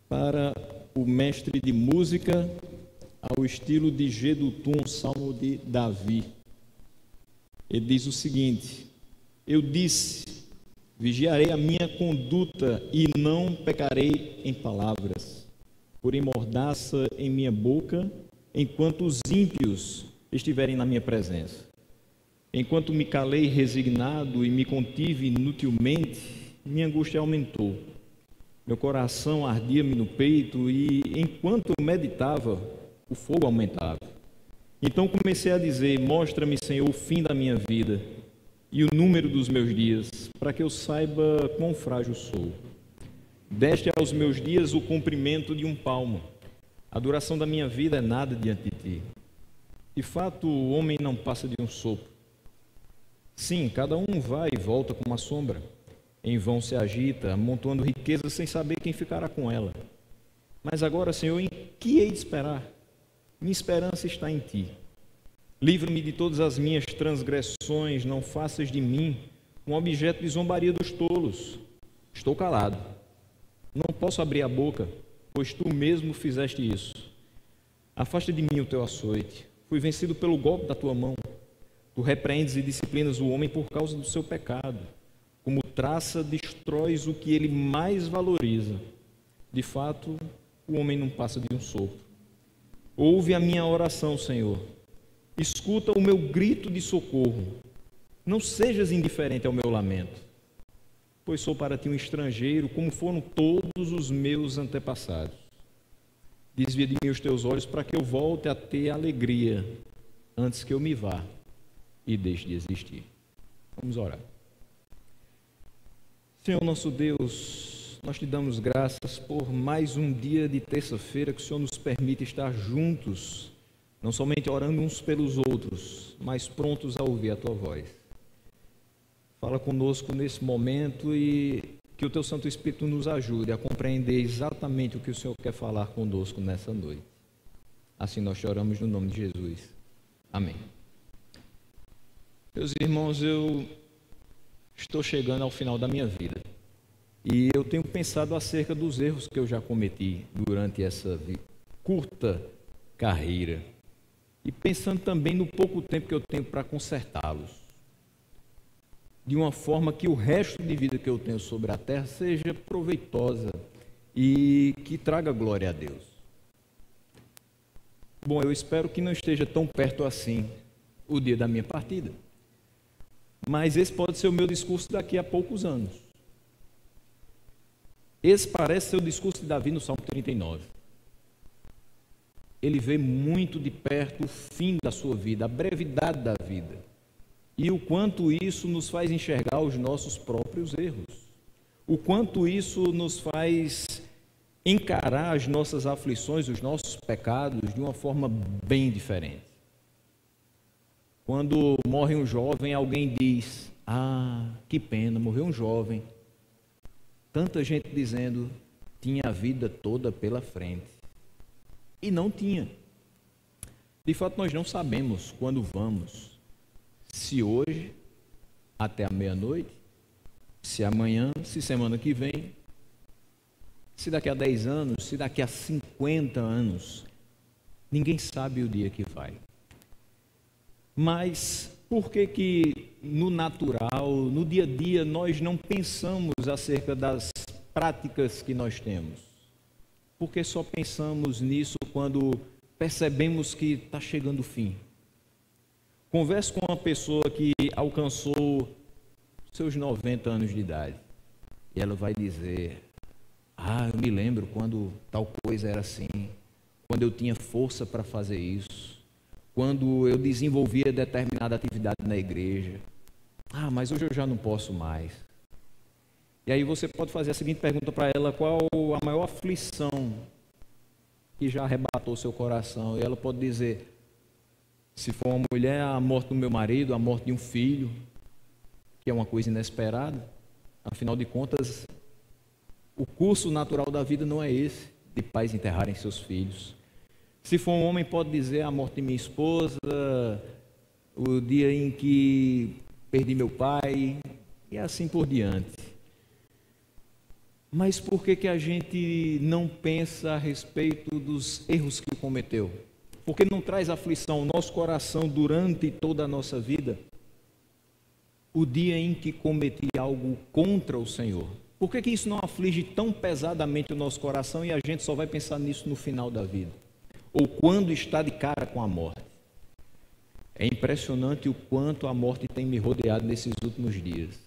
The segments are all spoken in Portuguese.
para o mestre de música ao estilo de Jedutum, um salmo de Davi. Ele diz o seguinte: eu disse, vigiarei a minha conduta e não pecarei em palavras, porém mordaça em minha boca, enquanto os ímpios estiverem na minha presença. Enquanto me calei resignado e me contive inutilmente, minha angústia aumentou. Meu coração ardia-me no peito e, enquanto eu meditava, o fogo aumentava. Então comecei a dizer: mostra-me, Senhor, o fim da minha vida e o número dos meus dias, para que eu saiba quão frágil sou. Deste aos meus dias o comprimento de um palmo. A duração da minha vida é nada diante de ti. De fato, o homem não passa de um sopro. Sim, cada um vai e volta como uma sombra. Em vão se agita, amontoando riquezas sem saber quem ficará com ela. Mas agora, Senhor, em que hei de esperar? Minha esperança está em ti. Livra-me de todas as minhas transgressões, não faças de mim um objeto de zombaria dos tolos. Estou calado. Não posso abrir a boca, pois tu mesmo fizeste isso. Afasta de mim o teu açoite. Fui vencido pelo golpe da tua mão. Tu repreendes e disciplinas o homem por causa do seu pecado. Como traça, destróis o que ele mais valoriza. De fato, o homem não passa de um sopro. Ouve a minha oração, Senhor. Escuta o meu grito de socorro. Não sejas indiferente ao meu lamento, pois sou para ti um estrangeiro, como foram todos os meus antepassados. Desvia de mim os teus olhos para que eu volte a ter alegria antes que eu me vá e deixe de existir. Vamos orar. Senhor nosso Deus, nós te damos graças por mais um dia de terça-feira que o Senhor nos permite estar juntos, não somente orando uns pelos outros, mas prontos a ouvir a tua voz. Fala conosco nesse momento e que o teu Santo Espírito nos ajude a compreender exatamente o que o Senhor quer falar conosco nessa noite. Assim nós te oramos no nome de Jesus. Amém. Meus irmãos, eu estou chegando ao final da minha vida e eu tenho pensado acerca dos erros que eu já cometi durante essa curta carreira e pensando também no pouco tempo que eu tenho para consertá-los, de uma forma que o resto de vida que eu tenho sobre a terra seja proveitosa e que traga glória a Deus. Bom, eu espero que não esteja tão perto assim o dia da minha partida. Mas esse pode ser o meu discurso daqui a poucos anos. Esse parece ser o discurso de Davi no Salmo 39. Ele vê muito de perto o fim da sua vida, a brevidade da vida. E o quanto isso nos faz enxergar os nossos próprios erros. O quanto isso nos faz encarar as nossas aflições, os nossos pecados, de uma forma bem diferente. Quando morre um jovem, alguém diz: ah, que pena, morreu um jovem. Tanta gente dizendo, tinha a vida toda pela frente. E não tinha. De fato, nós não sabemos quando vamos. Se hoje, até a meia-noite, se amanhã, se semana que vem, se daqui a 10 anos, se daqui a 50 anos. Ninguém sabe o dia que vai. Mas por que no natural, no dia a dia, nós não pensamos acerca das práticas que nós temos? Porque só pensamos nisso quando percebemos que está chegando o fim. Converse com uma pessoa que alcançou seus 90 anos de idade e ela vai dizer: ah, eu me lembro quando tal coisa era assim, quando eu tinha força para fazer isso, quando eu desenvolvia determinada atividade na igreja. Ah, mas hoje eu já não posso mais. E aí você pode fazer a seguinte pergunta para ela: qual a maior aflição que já arrebatou seu coração? E ela pode dizer, se for uma mulher, a morte do meu marido, a morte de um filho, que é uma coisa inesperada. Afinal de contas, o curso natural da vida não é esse, de pais enterrarem seus filhos. Se for um homem, pode dizer a morte de minha esposa, o dia em que perdi meu pai, e assim por diante. Mas por que que a gente não pensa a respeito dos erros que cometeu? Por que não traz aflição ao nosso coração durante toda a nossa vida? O dia em que cometi algo contra o Senhor. Por que que isso não aflige tão pesadamente o nosso coração e a gente só vai pensar nisso no final da vida? Ou quando está de cara com a morte? É impressionante o quanto a morte tem me rodeado nesses últimos dias.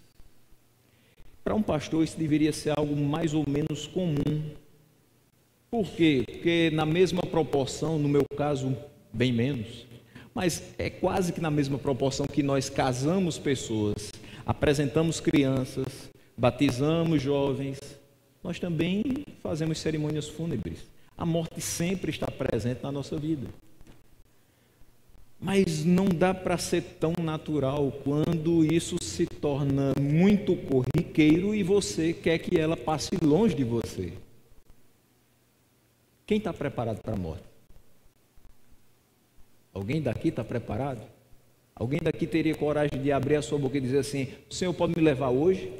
Para um pastor isso deveria ser algo mais ou menos comum. Por quê? Porque na mesma proporção, no meu caso, bem menos, mas é quase que na mesma proporção que nós casamos pessoas, apresentamos crianças, batizamos jovens, nós também fazemos cerimônias fúnebres. A morte sempre está presente na nossa vida. Mas não dá para ser tão natural quando isso se torna muito corriqueiro e você quer que ela passe longe de você. Quem está preparado para a morte? Alguém daqui está preparado? Alguém daqui teria coragem de abrir a sua boca e dizer assim: o Senhor pode me levar hoje?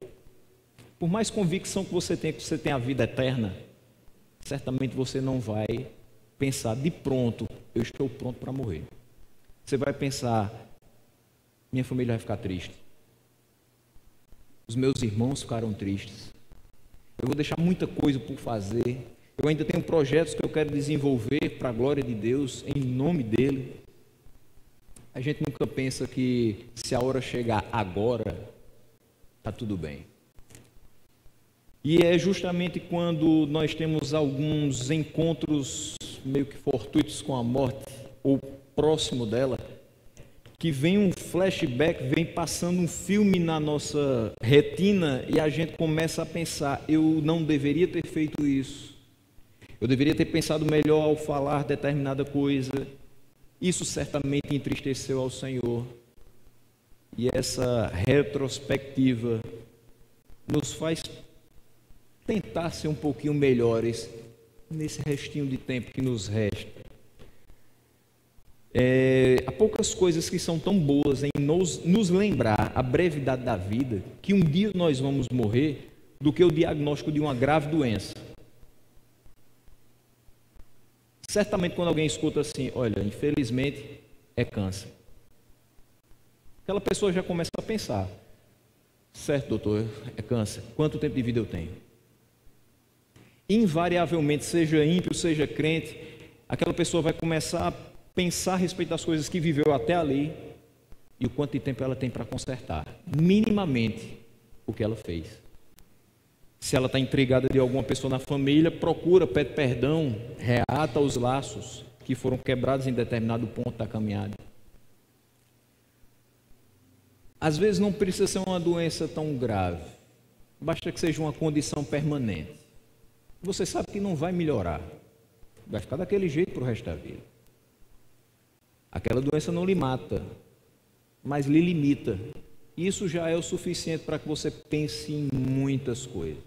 Por mais convicção que você tem a vida eterna, certamente você não vai pensar de pronto, eu estou pronto para morrer. Você vai pensar, minha família vai ficar triste. Os meus irmãos ficaram tristes. Eu vou deixar muita coisa por fazer. Eu ainda tenho projetos que eu quero desenvolver para a glória de Deus, em nome dEle. A gente nunca pensa que se a hora chegar agora, está tudo bem. E é justamente quando nós temos alguns encontros meio que fortuitos com a morte, ou próximo dela, que vem um flashback, vem passando um filme na nossa retina e a gente começa a pensar: eu não deveria ter feito isso, eu deveria ter pensado melhor ao falar determinada coisa. Isso certamente entristeceu ao Senhor. E essa retrospectiva nos faz tentar ser um pouquinho melhores nesse restinho de tempo que nos resta. Há poucas coisas que são tão boas em nos lembrar a brevidade da vida, que um dia nós vamos morrer, do que o diagnóstico de uma grave doença. Certamente quando alguém escuta assim: olha, infelizmente é câncer, aquela pessoa já começa a pensar: certo, doutor, é câncer, quanto tempo de vida eu tenho? Invariavelmente, seja ímpio, seja crente, aquela pessoa vai começar a pensar a respeito das coisas que viveu até ali e o quanto de tempo ela tem para consertar, minimamente, o que ela fez. Se ela está intrigada de alguma pessoa na família, procura, pede perdão, reata os laços que foram quebrados em determinado ponto da caminhada. Às vezes não precisa ser uma doença tão grave, basta que seja uma condição permanente. Você sabe que não vai melhorar, vai ficar daquele jeito para o resto da vida. Aquela doença não lhe mata, mas lhe limita. Isso já é o suficiente para que você pense em muitas coisas.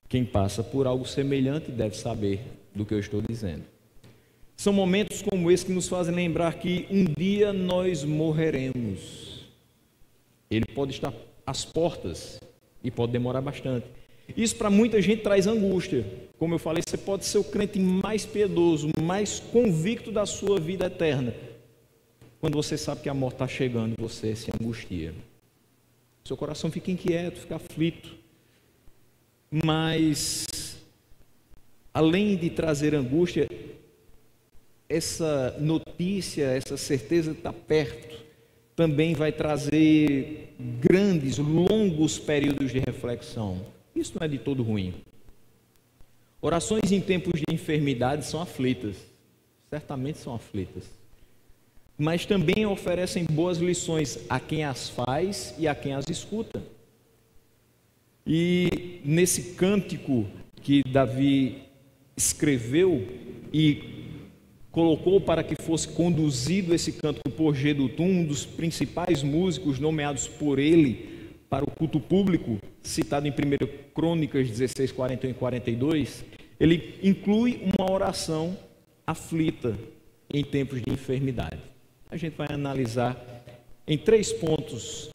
Quem passa por algo semelhante deve saber do que eu estou dizendo. São momentos como esse que nos fazem lembrar que um dia nós morreremos. Ele pode estar às portas e pode demorar bastante. Isso para muita gente traz angústia. Como eu falei, você pode ser o crente mais piedoso, mais convicto da sua vida eterna. Quando você sabe que a morte está chegando, você se angustia. Seu coração fica inquieto, fica aflito. Mas, além de trazer angústia, essa notícia, essa certeza de estar perto, também vai trazer grandes, longos períodos de reflexão. Isso não é de todo ruim. Orações em tempos de enfermidade são aflitas, certamente são aflitas, mas também oferecem boas lições a quem as faz e a quem as escuta. E nesse cântico que Davi escreveu e colocou para que fosse conduzido esse cântico por Jedutum, um dos principais músicos nomeados por ele para o culto público, citado em 1 Crônicas 16, 41 e 42, ele inclui uma oração aflita em tempos de enfermidade. A gente vai analisar em 3 pontos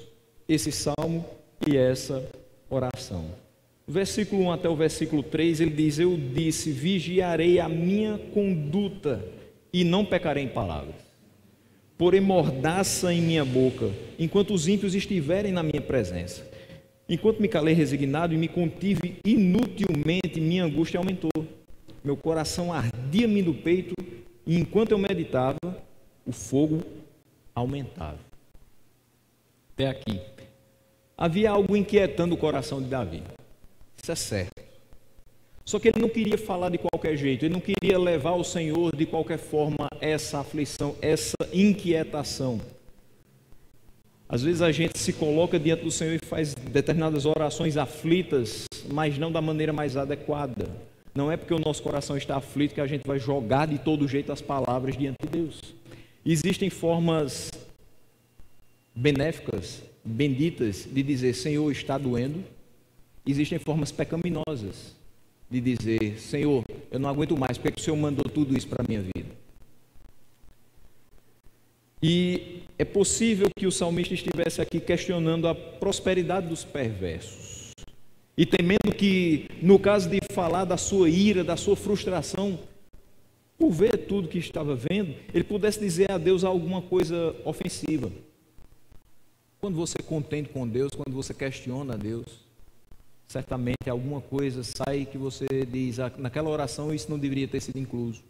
esse salmo e essa oração. Do versículo 1 até o versículo 3, ele diz: eu disse, vigiarei a minha conduta e não pecarei em palavras. Porém mordaça em minha boca, enquanto os ímpios estiverem na minha presença. Enquanto me calei resignado e me contive inutilmente, minha angústia aumentou. Meu coração ardia-me no peito, e enquanto eu meditava, o fogo aumentava. Até aqui. Havia algo inquietando o coração de Davi. Isso é certo. Só que ele não queria falar de qualquer jeito, ele não queria levar ao Senhor de qualquer forma essa aflição, essa inquietação. Às vezes a gente se coloca diante do Senhor e faz determinadas orações aflitas, mas não da maneira mais adequada. Não é porque o nosso coração está aflito que a gente vai jogar de todo jeito as palavras diante de Deus. Existem formas benéficas, benditas, de dizer: Senhor, está doendo. Existem formas pecaminosas de dizer: Senhor, eu não aguento mais, porque o Senhor mandou tudo isso para a minha vida. E é possível que o salmista estivesse aqui questionando a prosperidade dos perversos e temendo que, no caso de falar da sua ira, da sua frustração, por ver tudo que estava vendo, ele pudesse dizer a Deus alguma coisa ofensiva. Quando você contende com Deus, quando você questiona a Deus, certamente alguma coisa sai que você diz: naquela oração isso não deveria ter sido incluso.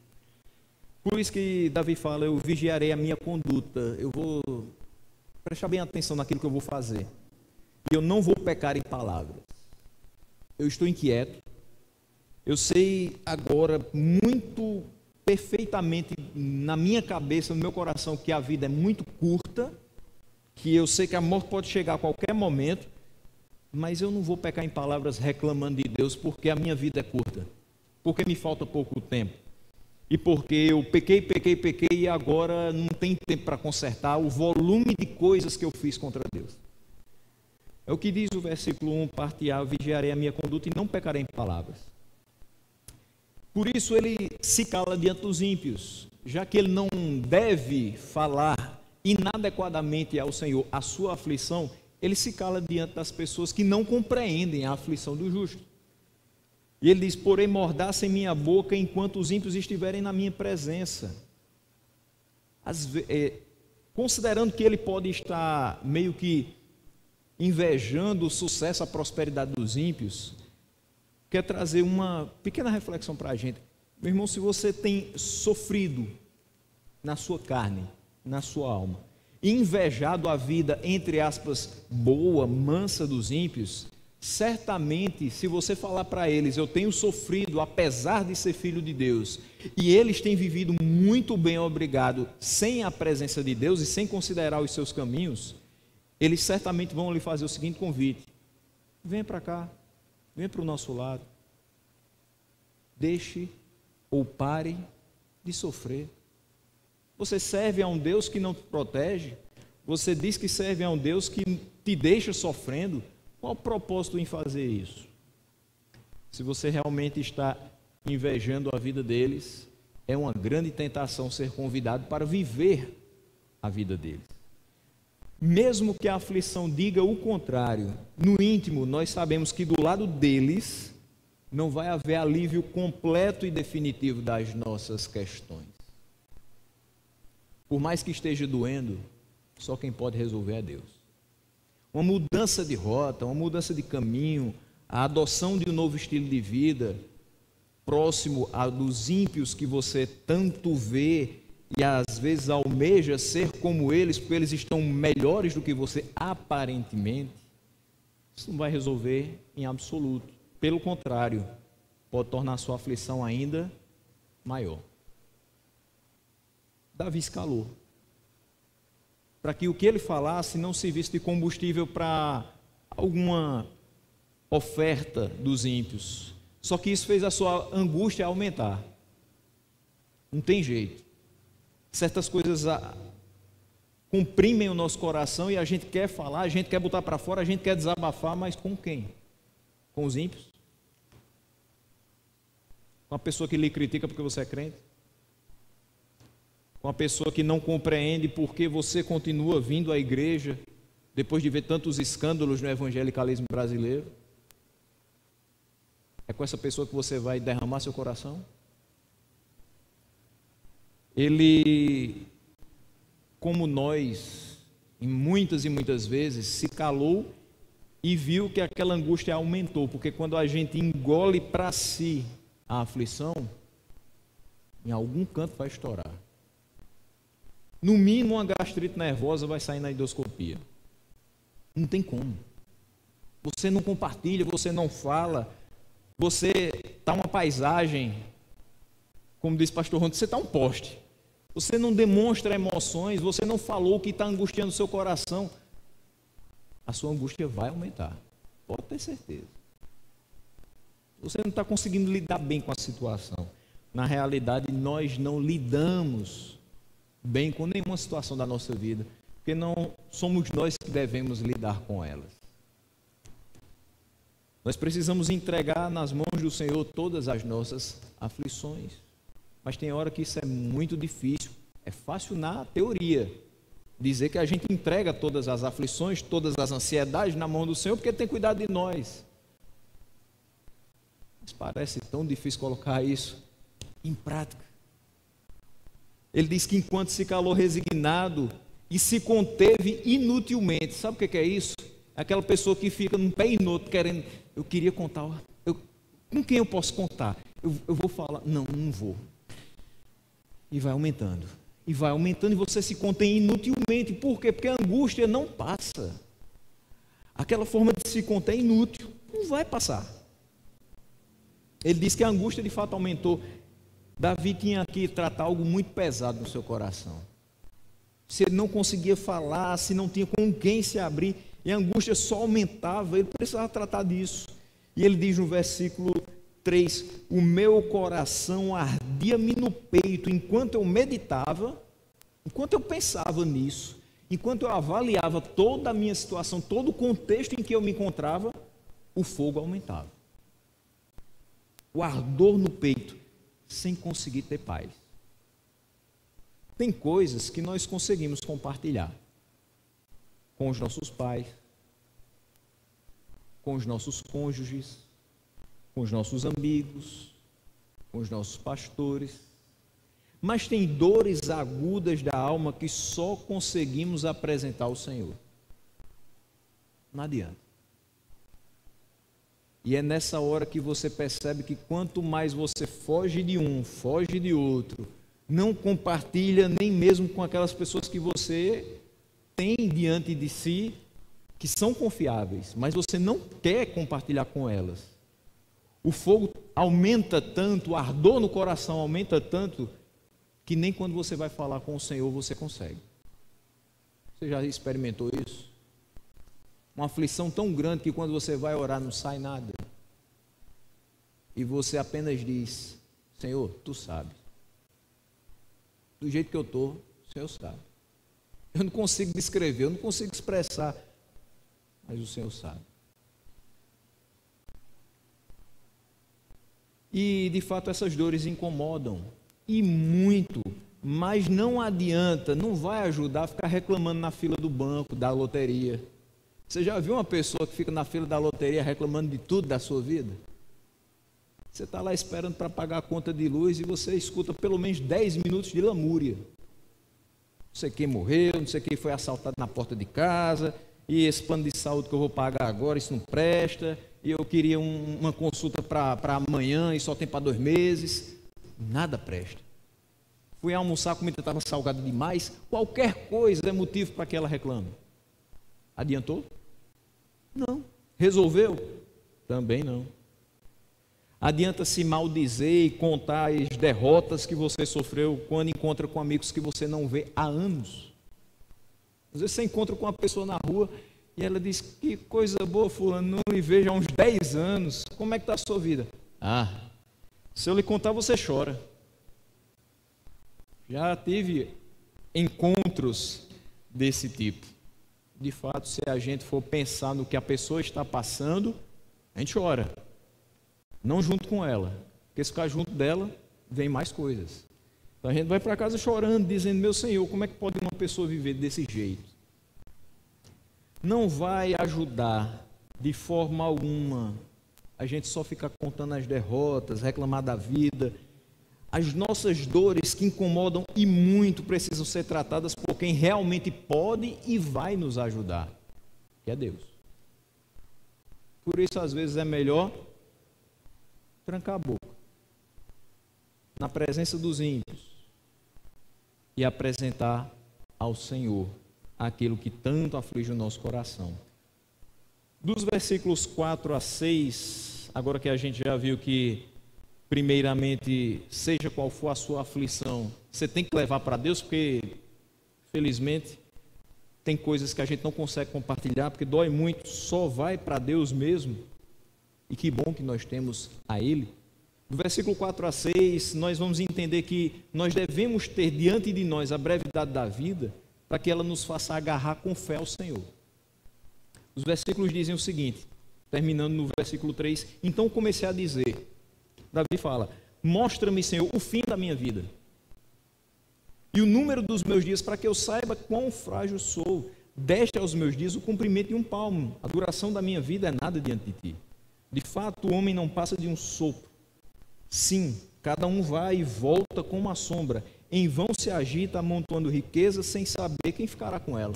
Por isso que Davi fala: eu vigiarei a minha conduta, eu vou prestar bem atenção naquilo que eu vou fazer, e eu não vou pecar em palavras. Eu estou inquieto, eu sei agora muito perfeitamente na minha cabeça, no meu coração, que a vida é muito curta, que eu sei que a morte pode chegar a qualquer momento, mas eu não vou pecar em palavras reclamando de Deus, porque a minha vida é curta, porque me falta pouco tempo, e porque eu pequei e agora não tem tempo para consertar o volume de coisas que eu fiz contra Deus. É o que diz o versículo 1, parte A: vigiarei a minha conduta e não pecarei em palavras. Por isso ele se cala diante dos ímpios, já que ele não deve falar inadequadamente ao Senhor a sua aflição, ele se cala diante das pessoas que não compreendem a aflição do justo. E ele diz: porém mordaça em minha boca enquanto os ímpios estiverem na minha presença. Considerando que ele pode estar meio que invejando o sucesso, a prosperidade dos ímpios, quer trazer uma pequena reflexão para a gente. Meu irmão, se você tem sofrido na sua carne, na sua alma, invejado a vida, entre aspas, boa, mansa dos ímpios, certamente, se você falar para eles: eu tenho sofrido apesar de ser filho de Deus, e eles têm vivido muito bem, obrigado, sem a presença de Deus e sem considerar os seus caminhos, eles certamente vão lhe fazer o seguinte convite: venha para cá, venha para o nosso lado, deixe ou pare de sofrer. Você serve a um Deus que não te protege, você diz que serve a um Deus que te deixa sofrendo. Qual o propósito em fazer isso? Se você realmente está invejando a vida deles, é uma grande tentação ser convidado para viver a vida deles. Mesmo que a aflição diga o contrário, no íntimo nós sabemos que do lado deles não vai haver alívio completo e definitivo das nossas questões. Por mais que esteja doendo, só quem pode resolver é Deus. Uma mudança de rota, uma mudança de caminho, a adoção de um novo estilo de vida, próximo a dos ímpios que você tanto vê e às vezes almeja ser como eles, porque eles estão melhores do que você aparentemente, isso não vai resolver em absoluto. Pelo contrário, pode tornar a sua aflição ainda maior. Davi se calou, para que o que ele falasse não servisse de combustível para alguma oferta dos ímpios. Só que isso fez a sua angústia aumentar. Não tem jeito. Certas coisas comprimem o nosso coração e a gente quer falar, a gente quer botar para fora, a gente quer desabafar, mas com quem? Com os ímpios? Com a pessoa que lhe critica porque você é crente? Com a pessoa que não compreende porque você continua vindo à igreja depois de ver tantos escândalos no evangelicalismo brasileiro? É com essa pessoa que você vai derramar seu coração? Ele, como nós, em muitas e muitas vezes, se calou e viu que aquela angústia aumentou, porque quando a gente engole para si a aflição, em algum canto vai estourar. No mínimo, uma gastrite nervosa vai sair na endoscopia. Não tem como. Você não compartilha, você não fala, você está uma paisagem, como diz o pastor Ronto, você está um poste. Você não demonstra emoções, você não falou o que está angustiando o seu coração. A sua angústia vai aumentar, pode ter certeza. Você não está conseguindo lidar bem com a situação. Na realidade, nós não lidamos bem com nenhuma situação da nossa vida, porque não somos nós que devemos lidar com elas. Nós precisamos entregar nas mãos do Senhor todas as nossas aflições, mas tem hora que isso é muito difícil. É fácil na teoria dizer que a gente entrega todas as aflições, todas as ansiedades na mão do Senhor, porque Ele tem cuidado de nós. Mas parece tão difícil colocar isso em prática. Ele diz que enquanto se calou resignado e se conteve inutilmente. Sabe o que é isso? É aquela pessoa que fica num pé e no outro querendo, eu queria contar, com quem eu posso contar? Eu vou falar, não vou. E vai aumentando. E vai aumentando e você se contém inutilmente. Por quê? Porque a angústia não passa. Aquela forma de se conter é inútil. Não vai passar. Ele diz que a angústia de fato aumentou. Davi tinha que tratar algo muito pesado no seu coração. Se ele não conseguia falar, se não tinha com quem se abrir, e a angústia só aumentava, ele precisava tratar disso. E ele diz no versículo 3, o meu coração ardia-me no peito, enquanto eu meditava, enquanto eu pensava nisso, enquanto eu avaliava toda a minha situação, todo o contexto em que eu me encontrava, o fogo aumentava. O ardor no peito, sem conseguir ter paz. Tem coisas que nós conseguimos compartilhar com os nossos pais, com os nossos cônjuges, com os nossos amigos, com os nossos pastores, mas tem dores agudas da alma que só conseguimos apresentar ao Senhor. Não adianta. E é nessa hora que você percebe que quanto mais você foge de um, foge de outro, não compartilha nem mesmo com aquelas pessoas que você tem diante de si, que são confiáveis, mas você não quer compartilhar com elas. O fogo aumenta tanto, o ardor no coração aumenta tanto, que nem quando você vai falar com o Senhor você consegue. Você já experimentou isso? Uma aflição tão grande que quando você vai orar não sai nada. E você apenas diz, Senhor, Tu sabes. Do jeito que eu estou, o Senhor sabe. Eu não consigo descrever, eu não consigo expressar, mas o Senhor sabe. E de fato essas dores incomodam, e muito, mas não adianta, não vai ajudar a ficar reclamando na fila do banco, da loteria. Você já viu uma pessoa que fica na fila da loteria reclamando de tudo da sua vida? Você está lá esperando para pagar a conta de luz e você escuta pelo menos 10 minutos de lamúria. Não sei quem morreu, não sei quem foi assaltado na porta de casa, e esse plano de saúde que eu vou pagar agora, isso não presta, e eu queria uma consulta para amanhã e só tem para 2 meses. Nada presta. Fui almoçar, a comida estava salgada demais, qualquer coisa é motivo para que ela reclame. Adiantou? Não. Resolveu? Também não. Adianta se maldizer e contar as derrotas que você sofreu quando encontra com amigos que você não vê há anos. Às vezes você encontra com uma pessoa na rua e ela diz, que coisa boa, fulano, não lhe vejo há uns 10 anos, como é que está a sua vida? Ah, se eu lhe contar você chora. Já tive encontros desse tipo. De fato, se a gente for pensar no que a pessoa está passando, a gente chora. Não junto com ela, porque se ficar junto dela, vem mais coisas. Então a gente vai para casa chorando, dizendo, meu Senhor, como é que pode uma pessoa viver desse jeito? Não vai ajudar de forma alguma a gente só fica contando as derrotas, reclamar da vida. As nossas dores que incomodam e muito precisam ser tratadas por quem realmente pode e vai nos ajudar, que é Deus. Por isso, às vezes, é melhor trancar a boca na presença dos ímpios e apresentar ao Senhor aquilo que tanto aflige o nosso coração. Dos versículos 4 a 6, agora que a gente já viu que, primeiramente, seja qual for a sua aflição, você tem que levar para Deus, porque, felizmente, tem coisas que a gente não consegue compartilhar, porque dói muito, só vai para Deus mesmo, e que bom que nós temos a Ele. Do versículo 4 a 6, nós vamos entender que nós devemos ter diante de nós a brevidade da vida, para que ela nos faça agarrar com fé ao Senhor. Os versículos dizem o seguinte, terminando no versículo 3, então comecei a dizer, Davi fala, mostra-me, Senhor, o fim da minha vida e o número dos meus dias, para que eu saiba quão frágil sou. Deste aos meus dias o comprimento de um palmo, a duração da minha vida é nada diante de ti. De fato, o homem não passa de um sopro. Sim, cada um vai e volta como uma sombra, em vão se agita amontoando riqueza sem saber quem ficará com ela.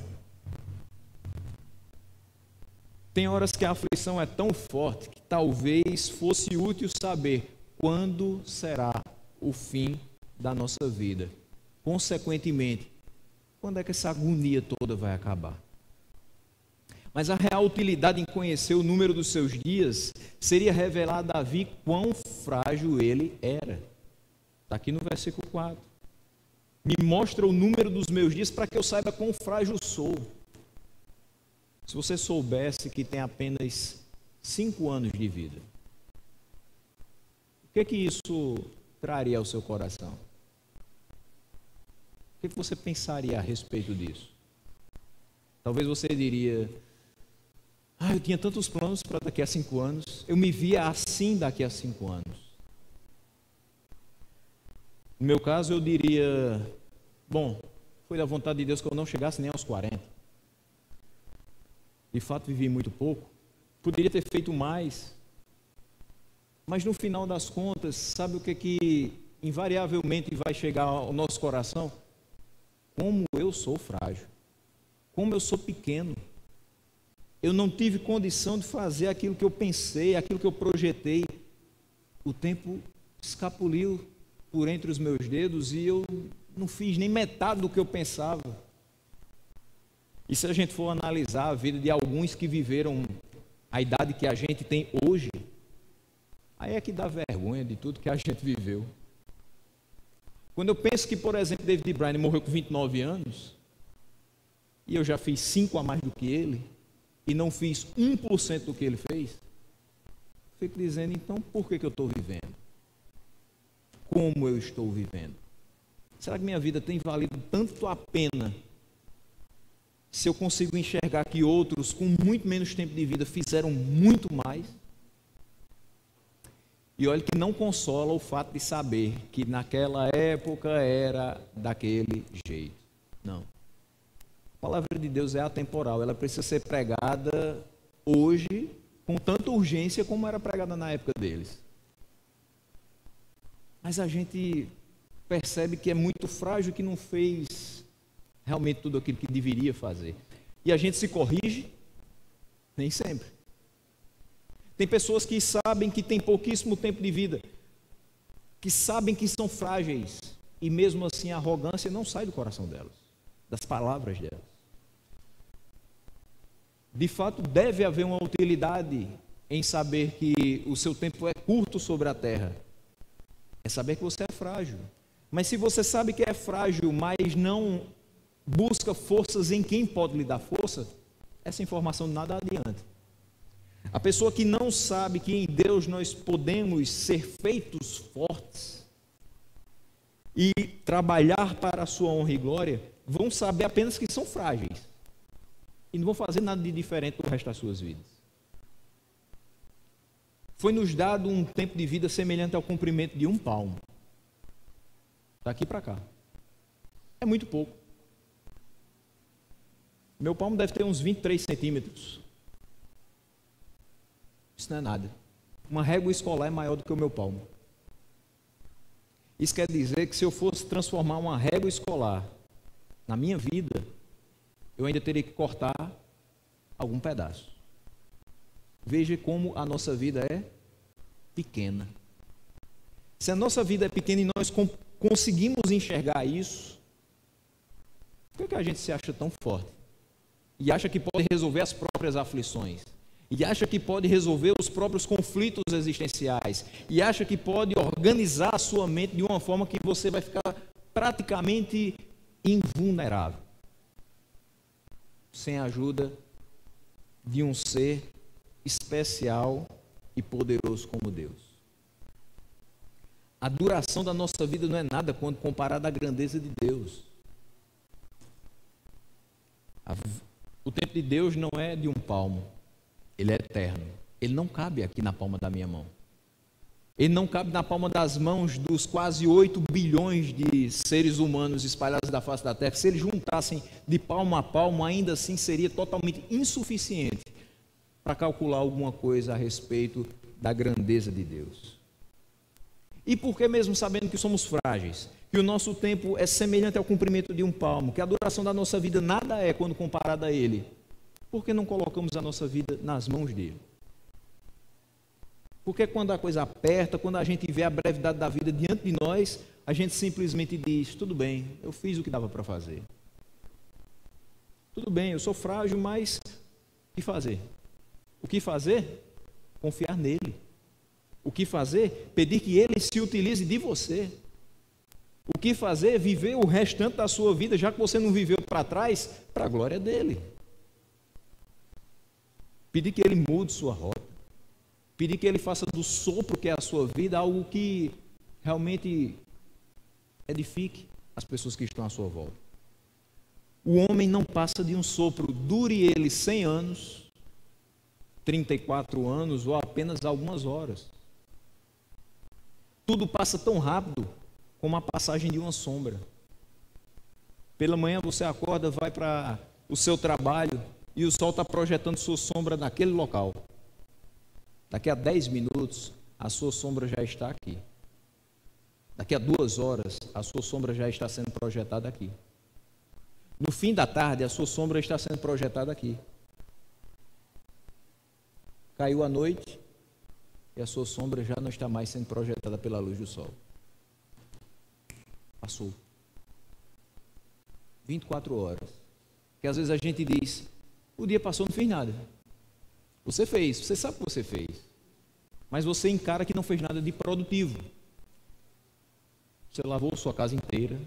Tem horas que a aflição é tão forte que talvez fosse útil saber quando será o fim da nossa vida. Consequentemente, quando é que essa agonia toda vai acabar? Mas a real utilidade em conhecer o número dos seus dias seria revelar a Davi quão frágil ele era. Está aqui no versículo 4. Me mostra o número dos meus dias para que eu saiba quão frágil sou. Se você soubesse que tem apenas 5 anos de vida, o que isso traria ao seu coração? O que você pensaria a respeito disso? Talvez você diria, eu tinha tantos planos para daqui a 5 anos, eu me via assim daqui a 5 anos. No meu caso, eu diria, foi da vontade de Deus que eu não chegasse nem aos 40. De fato, vivi muito pouco, poderia ter feito mais, mas no final das contas, sabe o que invariavelmente vai chegar ao nosso coração? Como eu sou frágil, como eu sou pequeno, eu não tive condição de fazer aquilo que eu pensei, aquilo que eu projetei. O tempo escapuliu por entre os meus dedos e eu não fiz nem metade do que eu pensava. E se a gente for analisar a vida de alguns que viveram a idade que a gente tem hoje, aí é que dá vergonha de tudo que a gente viveu. Quando eu penso que, por exemplo, David Bryan morreu com 29 anos, e eu já fiz 5 a mais do que ele, e não fiz 1% do que ele fez, fico dizendo, então, por que eu estou vivendo? Como eu estou vivendo? Será que minha vida tem valido tanto a pena, se eu consigo enxergar que outros, com muito menos tempo de vida, fizeram muito mais? E olha que não consola o fato de saber que naquela época era daquele jeito. Não. A palavra de Deus é atemporal, ela precisa ser pregada hoje com tanta urgência como era pregada na época deles. Mas a gente percebe que é muito frágil, que não fez realmente tudo aquilo que deveria fazer. E a gente se corrige? Nem sempre. Tem pessoas que sabem que têm pouquíssimo tempo de vida, que sabem que são frágeis, e mesmo assim a arrogância não sai do coração delas, das palavras delas. De fato, deve haver uma utilidade em saber que o seu tempo é curto sobre a terra. É saber que você é frágil. Mas se você sabe que é frágil, mas não busca forças em quem pode lhe dar força, essa informação nada adianta. A pessoa que não sabe que em Deus nós podemos ser feitos fortes e trabalhar para a sua honra e glória, vão saber apenas que são frágeis e não vão fazer nada de diferente do resto das suas vidas. Foi-nos dado um tempo de vida semelhante ao comprimento de um palmo. Daqui para cá. É muito pouco. Meu palmo deve ter uns 23 centímetros. Isso não é nada. uma régua escolar é maior do que o meu palmo. Isso quer dizer que se eu fosse transformar uma régua escolar na minha vida, eu ainda teria que cortar algum pedaço. Veja como a nossa vida é pequena. Se a nossa vida é pequena e nós conseguimos enxergar isso, por que a gente se acha tão forte? E acha que pode resolver as próprias aflições? E acha que pode resolver os próprios conflitos existenciais? E acha que pode organizar a sua mente de uma forma que você vai ficar praticamente invulnerável, sem a ajuda de um ser especial e poderoso como Deus. A duração da nossa vida não é nada quando comparada à grandeza de Deus. O tempo de Deus não é de um palmo, ele é eterno. Ele não cabe aqui na palma da minha mão. Ele não cabe na palma das mãos dos quase 8 bilhões de seres humanos espalhados da face da Terra. Se eles juntassem de palmo a palmo, ainda assim seria totalmente insuficiente para calcular alguma coisa a respeito da grandeza de Deus. E por que, mesmo sabendo que somos frágeis, que o nosso tempo é semelhante ao comprimento de um palmo, que a duração da nossa vida nada é quando comparada a Ele, por que não colocamos a nossa vida nas mãos dEle? Porque quando a coisa aperta, quando a gente vê a brevidade da vida diante de nós, a gente simplesmente diz, tudo bem, eu fiz o que dava para fazer. Tudo bem, eu sou frágil, mas o que fazer? O que fazer? Confiar nele. O que fazer? Pedir que ele se utilize de você. O que fazer? Viver o restante da sua vida, já que você não viveu para trás, para a glória dele. Pedir que ele mude sua rota. Pedir que ele faça do sopro que é a sua vida algo que realmente edifique as pessoas que estão à sua volta. O homem não passa de um sopro, dure ele 100 anos, 34 anos ou apenas algumas horas. Tudo passa tão rápido como a passagem de uma sombra. Pela manhã você acorda, vai para o seu trabalho e o sol está projetando sua sombra naquele local. Daqui a 10 minutos, a sua sombra já está aqui. Daqui a 2 horas, a sua sombra já está sendo projetada aqui. No fim da tarde, a sua sombra está sendo projetada aqui. Caiu a noite e a sua sombra já não está mais sendo projetada pela luz do sol. Passou. 24 horas. Porque às vezes a gente diz, o dia passou, não fiz nada. Você fez, você sabe o que você fez. Mas você encara que não fez nada de produtivo. Você lavou sua casa inteira,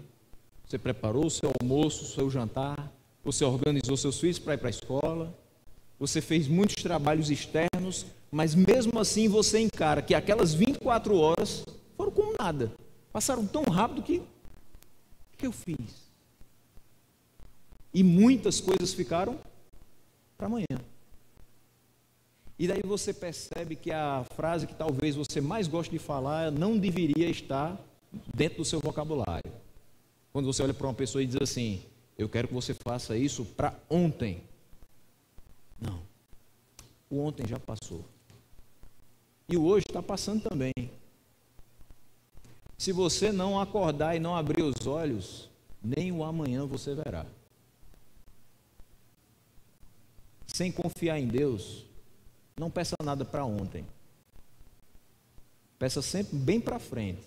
você preparou o seu almoço, o seu jantar, você organizou seus filhos para ir para a escola, você fez muitos trabalhos externos, mas mesmo assim você encara que aquelas 24 horas foram como nada. Passaram tão rápido que o que eu fiz? E muitas coisas ficaram para amanhã. E daí você percebe que a frase que talvez você mais goste de falar não deveria estar dentro do seu vocabulário. Quando você olha para uma pessoa e diz assim, eu quero que você faça isso para ontem. Não. O ontem já passou. E o hoje está passando também. Se você não acordar e não abrir os olhos, nem o amanhã você verá. Sem confiar em Deus, não peça nada para ontem. Peça sempre bem para frente.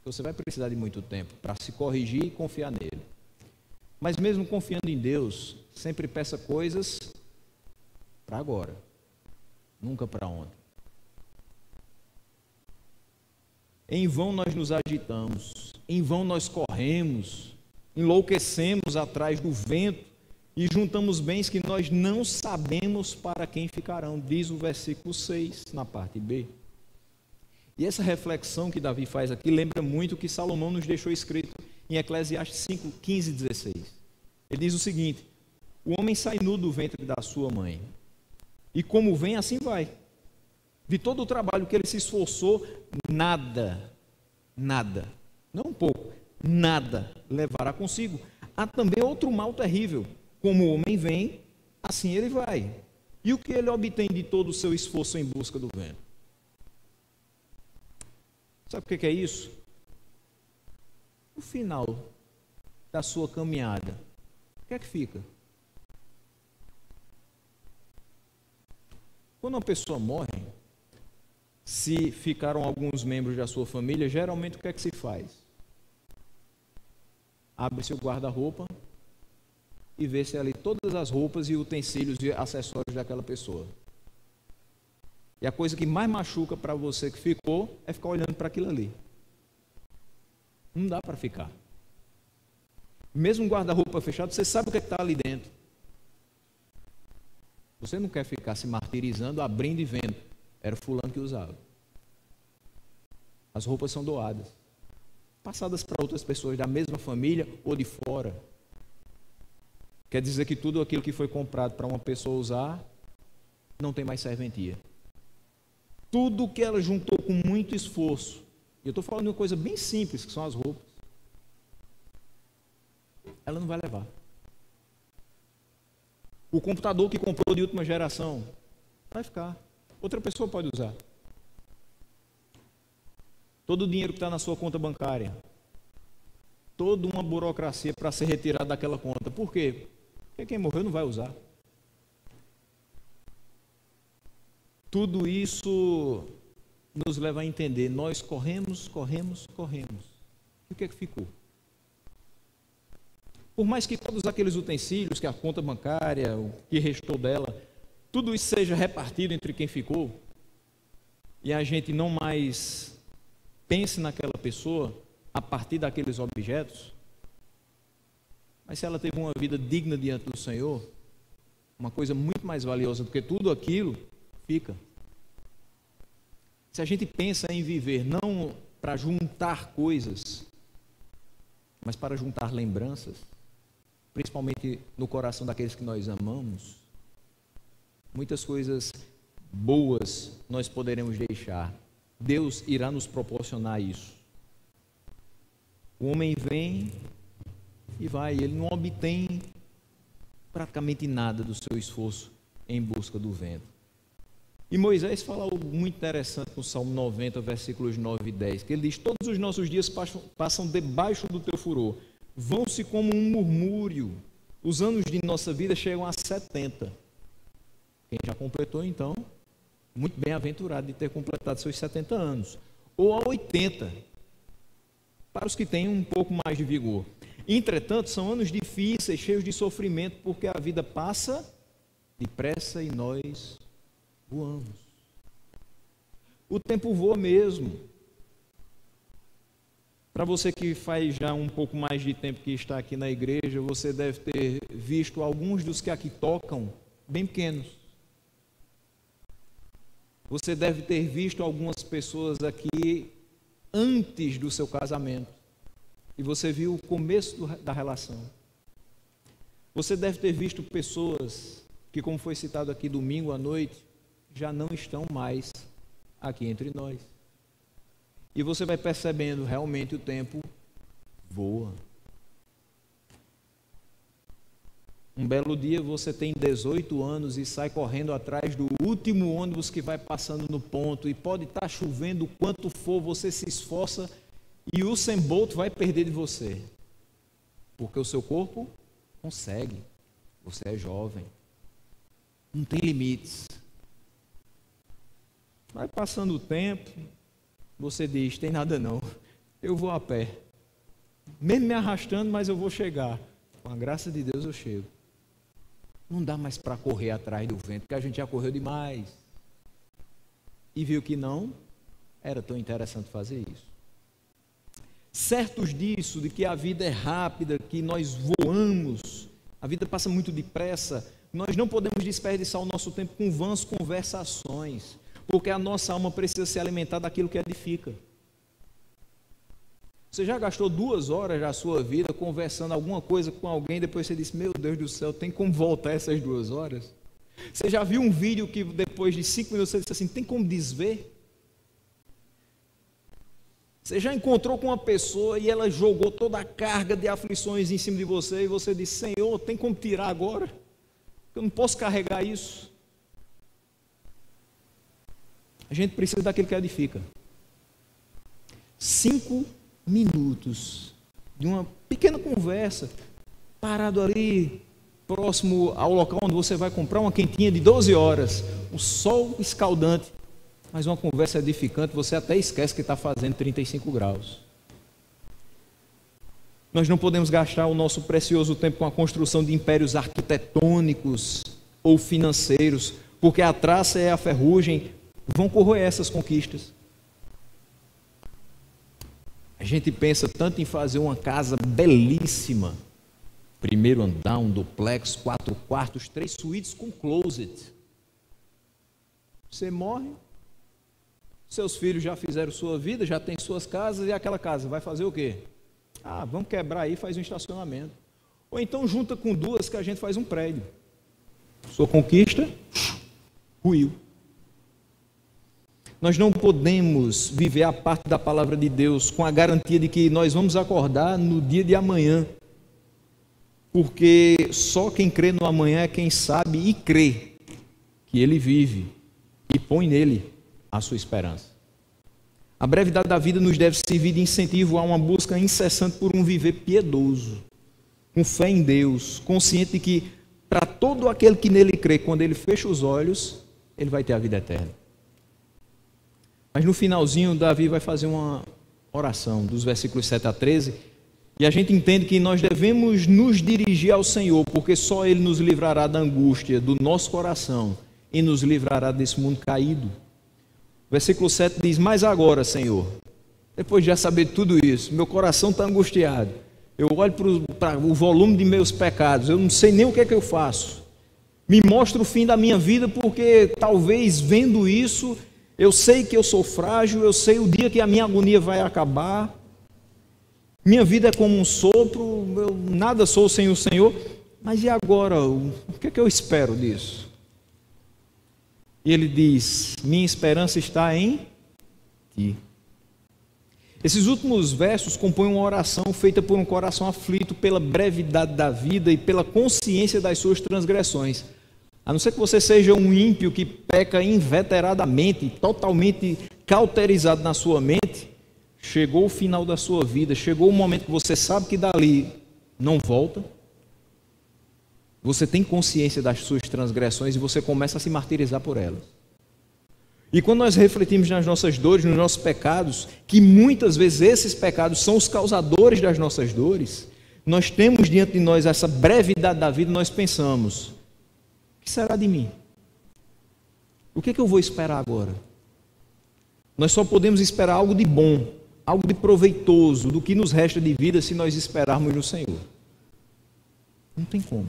Você vai precisar de muito tempo para se corrigir e confiar nele. Mas mesmo confiando em Deus, sempre peça coisas para agora, nunca para ontem. Em vão nós nos agitamos, em vão nós corremos, enlouquecemos atrás do vento e juntamos bens que nós não sabemos para quem ficarão, diz o versículo 6, na parte B. E essa reflexão que Davi faz aqui lembra muito o que Salomão nos deixou escrito em Eclesiastes 5, 15 e 16. Ele diz o seguinte, o homem sai nu do ventre da sua mãe, e como vem, assim vai. De todo o trabalho que ele se esforçou, nada, não um pouco, nada levará consigo. Há também outro mal terrível, como o homem vem, assim ele vai. E o que ele obtém de todo o seu esforço em busca do vento? Sabe o que é isso? No final da sua caminhada, o que é que fica? Quando uma pessoa morre, se ficaram alguns membros da sua família, geralmente o que é que se faz? Abre-se o guarda-roupa e vê-se ali todas as roupas e utensílios e acessórios daquela pessoa. E a coisa que mais machuca para você que ficou é ficar olhando para aquilo ali. Não dá para ficar. Mesmo guarda-roupa fechado, você sabe o que está ali dentro. Você não quer ficar se martirizando, abrindo e vendo. Era fulano que usava. As roupas são doadas, passadas para outras pessoas da mesma família ou de fora. Quer dizer que tudo aquilo que foi comprado para uma pessoa usar não tem mais serventia. Tudo que ela juntou com muito esforço, e eu estou falando de uma coisa bem simples, que são as roupas, ela não vai levar. O computador que comprou de última geração vai ficar. Outra pessoa pode usar. Todo o dinheiro que está na sua conta bancária, toda uma burocracia para ser retirado daquela conta. Por quê? Porque quem morreu não vai usar. Tudo isso nos leva a entender, nós corremos. E o que é que ficou? Por mais que todos aqueles utensílios, que a conta bancária, o que restou dela, tudo isso seja repartido entre quem ficou, e a gente não mais pense naquela pessoa a partir daqueles objetos, mas se ela teve uma vida digna diante do Senhor, uma coisa muito mais valiosa do que tudo aquilo, fica. Se a gente pensa em viver não para juntar coisas, mas para juntar lembranças, principalmente no coração daqueles que nós amamos, muitas coisas boas nós poderemos deixar. Deus irá nos proporcionar isso. O homem vem e vai, ele não obtém praticamente nada do seu esforço em busca do vento. E Moisés fala algo muito interessante no Salmo 90, versículos 9 e 10, que ele diz: todos os nossos dias passam debaixo do teu furor, vão-se como um murmúrio, os anos de nossa vida chegam a 70. Quem já completou, então, muito bem-aventurado de ter completado seus 70 anos, ou a 80, para os que têm um pouco mais de vigor. Entretanto, são anos difíceis, cheios de sofrimento, porque a vida passa depressa e nós voamos. O tempo voa mesmo. Para você que faz já um pouco mais de tempo que está aqui na igreja, você deve ter visto alguns dos que aqui tocam bem pequenos. Você deve ter visto algumas pessoas aqui antes do seu casamento. E você viu o começo da relação. Você deve ter visto pessoas que, como foi citado aqui domingo à noite, já não estão mais aqui entre nós. E você vai percebendo, realmente o tempo voa. Um belo dia você tem 18 anos e sai correndo atrás do último ônibus que vai passando no ponto, e pode estar chovendo o quanto for, você se esforça e o Usain Bolt vai perder de você, porque o seu corpo consegue. Você é jovem, não tem limites. Vai passando o tempo, você diz: tem nada não, eu vou a pé, mesmo me arrastando, mas eu vou chegar. Com a graça de Deus eu chego. Não dá mais para correr atrás do vento, porque a gente já correu demais. E viu que não era tão interessante fazer isso. Certos disso, de que a vida é rápida, que nós voamos, a vida passa muito depressa, nós não podemos desperdiçar o nosso tempo com vãs conversações, porque a nossa alma precisa se alimentar daquilo que edifica. Você já gastou 2 horas da sua vida conversando alguma coisa com alguém, depois você disse: meu Deus do céu, tem como voltar essas 2 horas? Você já viu um vídeo que depois de 5 minutos você disse assim: tem como desver? Você já encontrou com uma pessoa e ela jogou toda a carga de aflições em cima de você e você disse: Senhor, tem como tirar agora? Eu não posso carregar isso. A gente precisa daquilo que edifica. 5 minutos de uma pequena conversa, parado ali, próximo ao local onde você vai comprar uma quentinha de 12 horas, o sol escaldante, mas uma conversa edificante, você até esquece que está fazendo 35 graus. Nós não podemos gastar o nosso precioso tempo com a construção de impérios arquitetônicos ou financeiros, porque a traça e a ferrugem vão corroer essas conquistas. A gente pensa tanto em fazer uma casa belíssima, primeiro andar, um duplex, 4 quartos, 3 suítes com closet. Você morre, seus filhos já fizeram sua vida, já têm suas casas, e aquela casa vai fazer o quê? Ah, vamos quebrar aí, faz um estacionamento. Ou então junta com 2 que a gente faz um prédio. Sua conquista, ruiu. Nós não podemos viver a parte da palavra de Deus com a garantia de que nós vamos acordar no dia de amanhã, porque só quem crê no amanhã é quem sabe e crê que ele vive e põe nele a sua esperança. A brevidade da vida nos deve servir de incentivo a uma busca incessante por um viver piedoso, com fé em Deus, consciente de que para todo aquele que nele crê, quando ele fecha os olhos, ele vai ter a vida eterna. Mas no finalzinho, Davi vai fazer uma oração, dos versículos 7 a 13, e a gente entende que nós devemos nos dirigir ao Senhor, porque só Ele nos livrará da angústia do nosso coração e nos livrará desse mundo caído. Versículo 7 diz: mas agora, Senhor, depois de já saber tudo isso, meu coração está angustiado, eu olho para o volume de meus pecados, eu não sei nem o que é que eu faço, me mostra o fim da minha vida, porque talvez vendo isso, eu sei que eu sou frágil, eu sei o dia que a minha agonia vai acabar, minha vida é como um sopro, eu nada sou sem o Senhor, mas e agora, o que é que eu espero disso? E ele diz: minha esperança está em ti. Esses últimos versos compõem uma oração feita por um coração aflito pela brevidade da vida e pela consciência das suas transgressões. A não ser que você seja um ímpio que peca inveteradamente, totalmente cauterizado na sua mente, chegou o final da sua vida, chegou o momento que você sabe que dali não volta, você tem consciência das suas transgressões e você começa a se martirizar por elas. E quando nós refletimos nas nossas dores, nos nossos pecados, que muitas vezes esses pecados são os causadores das nossas dores, nós temos diante de nós essa brevidade da vida, nós pensamos: o que será de mim? O que é que eu vou esperar agora? Nós só podemos esperar algo de bom, algo de proveitoso, do que nos resta de vida se nós esperarmos no Senhor. Não tem como.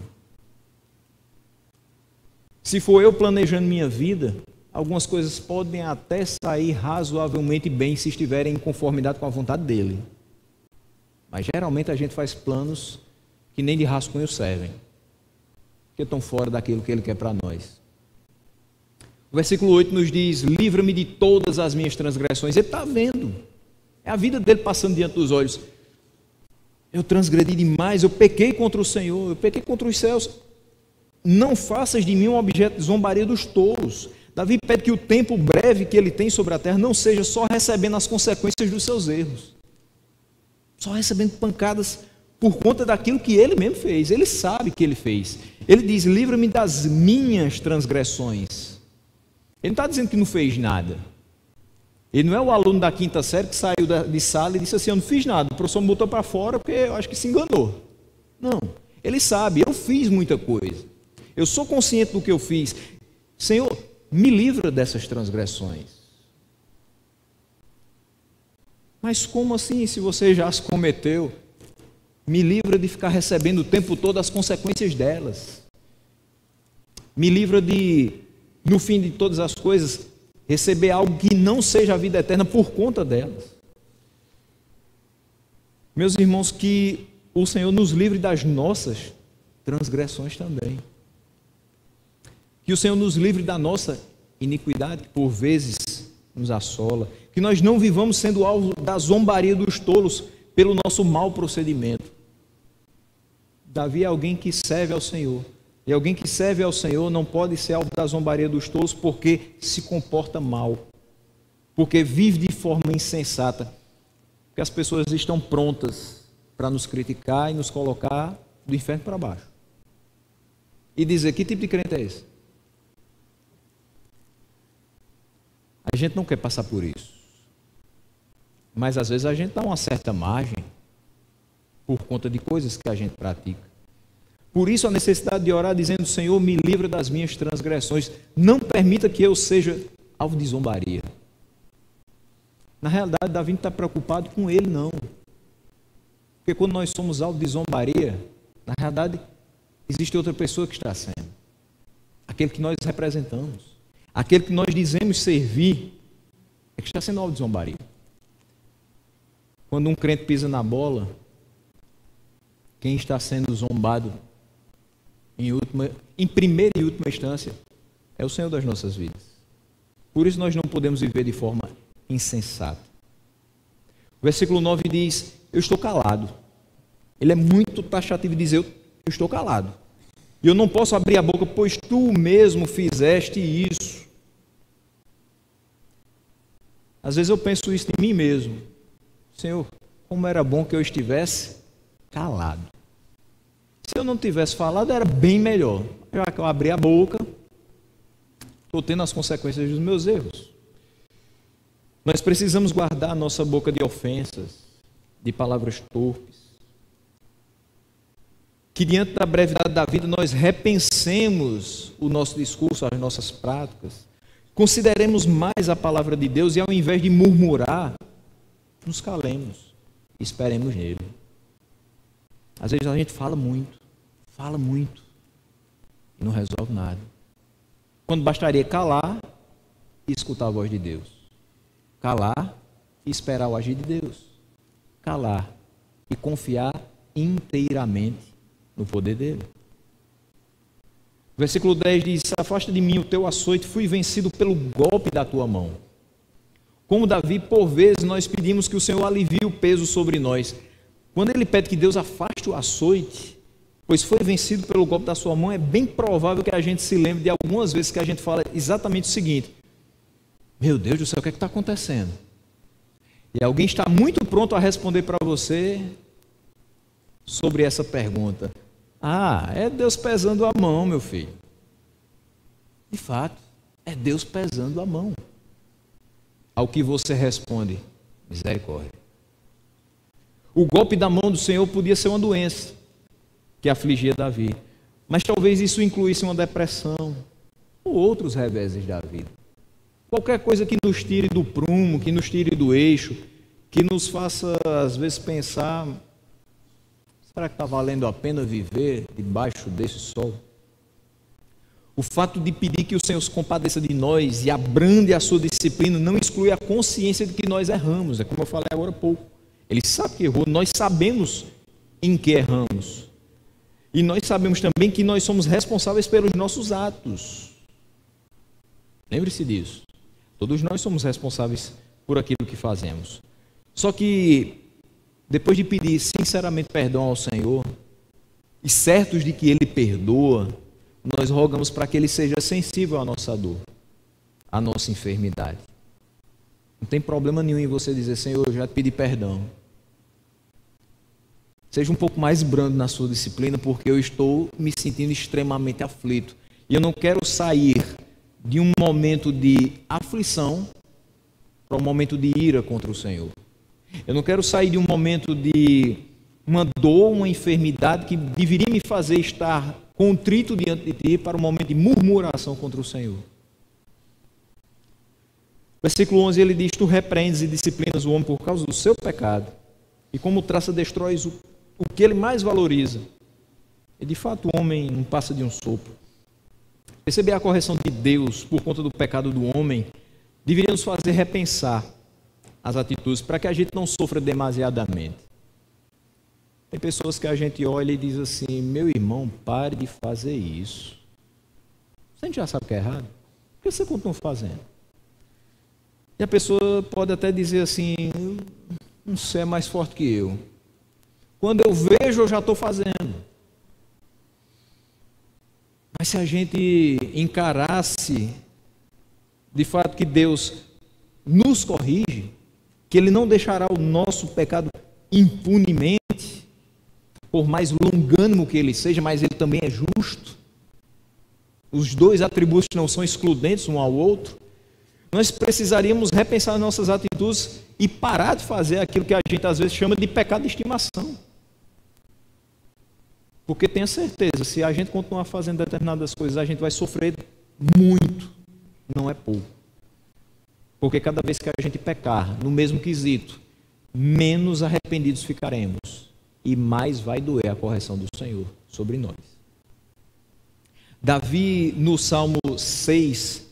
Se for eu planejando minha vida, algumas coisas podem até sair razoavelmente bem se estiverem em conformidade com a vontade dele. Mas geralmente a gente faz planos que nem de rascunho servem, que estão fora daquilo que ele quer para nós. O versículo 8 nos diz: livra-me de todas as minhas transgressões. Ele está vendo, é a vida dele passando diante dos olhos. Eu transgredi demais, eu pequei contra o Senhor, eu pequei contra os céus. Não faças de mim um objeto de zombaria dos tolos. Davi pede que o tempo breve que ele tem sobre a terra não seja só recebendo as consequências dos seus erros, só recebendo pancadas por conta daquilo que ele mesmo fez. Ele sabe que ele fez. Ele diz: livra-me das minhas transgressões. Ele não está dizendo que não fez nada. Ele não é o aluno da 5ª série que saiu de sala e disse assim: eu não fiz nada, o professor me botou para fora porque eu acho que se enganou. Não, ele sabe: eu fiz muita coisa, eu sou consciente do que eu fiz. Senhor, me livra dessas transgressões. Mas como assim, se você já as cometeu? Me livra de ficar recebendo o tempo todo as consequências delas. Me livra de, no fim de todas as coisas, receber algo que não seja a vida eterna por conta delas. Meus irmãos, que o Senhor nos livre das nossas transgressões também. Que o Senhor nos livre da nossa iniquidade, que por vezes nos assola. Que nós não vivamos sendo alvo da zombaria dos tolos pelo nosso mau procedimento. Davi é alguém que serve ao Senhor. E alguém que serve ao Senhor não pode ser alvo da zombaria dos tolos porque se comporta mal, porque vive de forma insensata. Porque as pessoas estão prontas para nos criticar e nos colocar do inferno para baixo. E dizer, que tipo de crente é esse? A gente não quer passar por isso. Mas às vezes a gente dá uma certa margem por conta de coisas que a gente pratica. Por isso a necessidade de orar dizendo, Senhor, me livra das minhas transgressões. Não permita que eu seja alvo de zombaria. Na realidade, Davi não está preocupado com ele, não. Porque quando nós somos alvo de zombaria, na realidade, existe outra pessoa que está sendo. Aquele que nós representamos. Aquele que nós dizemos servir, é que está sendo alvo de zombaria. Quando um crente pisa na bola, quem está sendo zombado em primeira e última instância é o Senhor das nossas vidas. Por isso nós não podemos viver de forma insensata. O versículo 9 diz, eu estou calado. Ele é muito taxativo de dizer, eu estou calado. E eu não posso abrir a boca, pois tu mesmo fizeste isso. Às vezes eu penso isso em mim mesmo. Senhor, como era bom que eu estivesse calado. Se eu não tivesse falado, era bem melhor. Já que eu abri a boca, estou tendo as consequências dos meus erros. Nós precisamos guardar a nossa boca de ofensas, de palavras torpes. Que diante da brevidade da vida nós repensemos o nosso discurso, as nossas práticas. Consideremos mais a palavra de Deus e ao invés de murmurar, nos calemos e esperemos nele. Às vezes a gente fala muito e não resolve nada. Quando bastaria calar e escutar a voz de Deus. Calar e esperar o agir de Deus. Calar e confiar inteiramente no poder dele. O versículo 10 diz, afasta de mim o teu açoite, fui vencido pelo golpe da tua mão. Como Davi, por vezes, nós pedimos que o Senhor alivie o peso sobre nós. Quando ele pede que Deus afaste o açoite, pois foi vencido pelo golpe da sua mão, é bem provável que a gente se lembre de algumas vezes que a gente fala exatamente o seguinte, meu Deus do céu, o que é que está acontecendo? E alguém está muito pronto a responder para você sobre essa pergunta. Ah, é Deus pesando a mão, meu filho. De fato, é Deus pesando a mão. Ao que você responde, misericórdia. O golpe da mão do Senhor podia ser uma doença que afligia Davi, mas talvez isso incluísse uma depressão ou outros reveses da vida. Qualquer coisa que nos tire do prumo, que nos tire do eixo, que nos faça às vezes pensar, será que está valendo a pena viver debaixo desse sol? O fato de pedir que o Senhor se compadeça de nós e abrande a sua disciplina não exclui a consciência de que nós erramos. É como eu falei agora há pouco. Ele sabe que errou, nós sabemos em que erramos. E nós sabemos também que nós somos responsáveis pelos nossos atos. Lembre-se disso. Todos nós somos responsáveis por aquilo que fazemos. Só que, depois de pedir sinceramente perdão ao Senhor, e certos de que Ele perdoa, nós rogamos para que Ele seja sensível à nossa dor, à nossa enfermidade. Não tem problema nenhum em você dizer, Senhor, eu já te pedi perdão. Seja um pouco mais brando na sua disciplina, porque eu estou me sentindo extremamente aflito. E eu não quero sair de um momento de aflição para um momento de ira contra o Senhor. Eu não quero sair de um momento de uma dor, uma enfermidade que deveria me fazer estar contrito diante de ti para um momento de murmuração contra o Senhor. Versículo 11, ele diz, tu repreendes e disciplinas o homem por causa do seu pecado, e como traça destróis o que ele mais valoriza. E de fato o homem não passa de um sopro. Receber a correção de Deus por conta do pecado do homem deveria nos fazer repensar as atitudes para que a gente não sofra demasiadamente. Tem pessoas que a gente olha e diz assim, meu irmão, pare de fazer isso. Você já sabe que é errado? Por que você continua fazendo? E a pessoa pode até dizer assim, você é mais forte que eu. Quando eu vejo, eu já estou fazendo. Mas se a gente encarasse de fato que Deus nos corrige, que Ele não deixará o nosso pecado impunemente, por mais longânimo que Ele seja, mas Ele também é justo. Os dois atributos não são excludentes um ao outro. Nós precisaríamos repensar nossas atitudes e parar de fazer aquilo que a gente às vezes chama de pecado de estimação. Porque tenha certeza, se a gente continuar fazendo determinadas coisas, a gente vai sofrer muito, não é pouco. Porque cada vez que a gente pecar no mesmo quesito, menos arrependidos ficaremos e mais vai doer a correção do Senhor sobre nós. Davi, no Salmo 6,